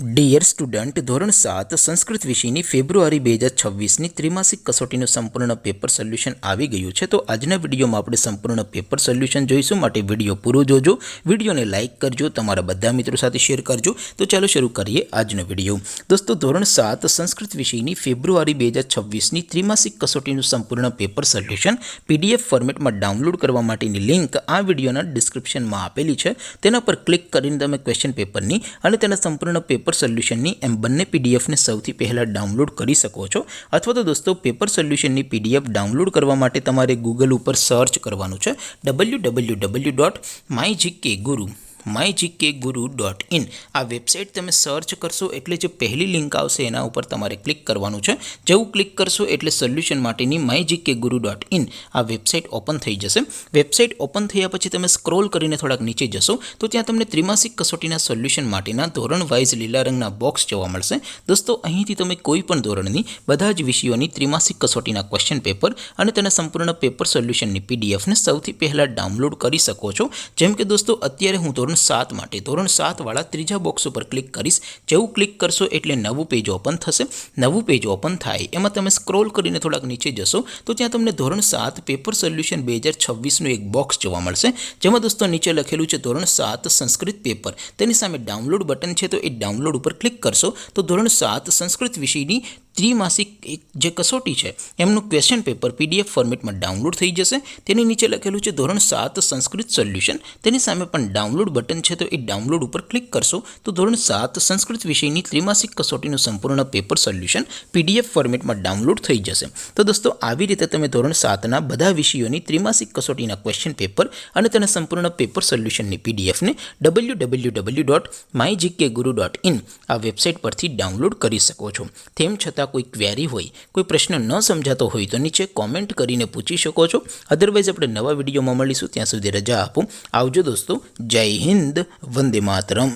Dear student, ધોરણ 7 સંસ્કૃત વિષયની ફેબ્રુઆરી 2026ની ત્રિમાસિક કસોટીનું સંપૂર્ણ પેપર સોલ્યુશન આવી ગયું છે। તો આજના વિડીયોમાં આપણે સંપૂર્ણ પેપર સોલ્યુશન જોઈશું, માટે વિડીયો પૂરો જોજો, વિડીયોને લાઇક કરજો, તમારા બધા મિત્રો સાથે શેર કરજો। તો ચાલો શરૂ કરીએ આજનો વિડીયો। દોસ્તો, ધોરણ 7 સંસ્કૃત વિષયની ફેબ્રુઆરી 2026ની ત્રિમાસિક કસોટીનું સંપૂર્ણ પેપર સોલ્યુશન પીડીએફ ફોર્મેટમાં ડાઉનલોડ કરવા માટેની લિંક આ વિડીયોના ડિસ્ક્રિપ્શનમાં આપેલી છે। તેના પર ક્લિક કરીને તમે ક્વેશ્ચન પેપરની અને તેના સંપૂર્ણ પેપર સોલ્યુશનની એમ બંને પીડીએફને સૌથી પહેલાં ડાઉનલોડ કરી શકો છો। અથવા તો દોસ્તો, પેપર સોલ્યુશનની પીડીએફ ડાઉનલોડ કરવા માટે તમારે ગૂગલ ઉપર સર્ચ કરવાનું છે www.mygkguru.in। આ વેબસાઇટ તમે સર્ચ કરશો એટલે જે પહેલી લિંક આવશે એના ઉપર તમારે ક્લિક કરવાનું છે। જેવું ક્લિક કરશો એટલે સોલ્યુશન માટેની mygkguru.in આ વેબસાઇટ ઓપન થઈ જશે। વેબસાઇટ ઓપન થયા પછી તમે સ્ક્રોલ કરીને થોડાક નીચે જશો તો ત્યાં તમને ત્રિમાસિક કસોટીના સોલ્યુશન માટેના ધોરણ વાઇઝ લીલા રંગના બોક્સ જોવા મળશે। દોસ્તો, અહીંથી તમે કોઈ પણ ધોરણની બધા જ વિષયોની ત્રિમાસિક કસોટીના ક્વેશ્ચન પેપર અને તેના સંપૂર્ણ પેપર સોલ્યુશનની પીડીએફને સૌથી પહેલાં ડાઉનલોડ કરી શકો છો। જેમ કે દોસ્તો, અત્યારે હું ધોરણ 7 માટે ધોરણ 7 વાળા ત્રીજા બોક્સ ઉપર ક્લિક કરીશ। જેવું ક્લિક કરશો એટલે નવું પેજ ઓપન થશે। નવું પેજ ઓપન થાય એમાં તમે સ્ક્રોલ કરીને થોડાક નીચે જશો તો ત્યાં તમને ધોરણ 7 પેપર સોલ્યુશન 2026નું એક બોક્સ જોવા મળશે, જેમાં દોસ્તો નીચે લખેલું છે ધોરણ 7 સંસ્કૃત પેપર। તેની સામે ડાઉનલોડ બટન છે, તો એ ડાઉનલોડ ઉપર ક્લિક કરશો તો ધોરણ 7 સંસ્કૃત વિષયની ત્રિમાસિક જે કસોટી છે એમનું ક્વેશ્ચન પેપર પીડીએફ ફોર્મેટમાં ડાઉનલોડ થઈ જશે। તેની નીચે લખેલું છે ધોરણ 7 સંસ્કૃત સોલ્યુશન। તેની સામે પણ ડાઉનલોડ બટન છે, તો એ ડાઉનલોડ ઉપર ક્લિક કરશો તો ધોરણ 7 સંસ્કૃત વિષયની ત્રિમાસિક કસોટીનું સંપૂર્ણ પેપર સોલ્યુશન પીડીએફ ફોર્મેટમાં ડાઉનલોડ થઈ જશે। તો દોસ્તો, આવી રીતે તમે ધોરણ 7ના બધા વિષયોની ત્રિમાસિક કસોટીના ક્વેશ્ચન પેપર અને તેના સંપૂર્ણ પેપર સોલ્યુશનની પીડીએફને www.mygkguru.in આ વેબસાઇટ પરથી ડાઉનલોડ કરી શકો છો। તેમ છતાં કોઈ ક્વેરી હોય, કોઈ પ્રશ્ન ન સમજાતો હોય તો નીચે કોમેન્ટ કરીને પૂછી શકો છો। અધરવાઇઝ આપણે નવા વિડીયોમાં મળીશું, ત્યાં સુધી રજા આપો। આવજો દોસ્તો, જય હિન્દ, વંદે માતરમ।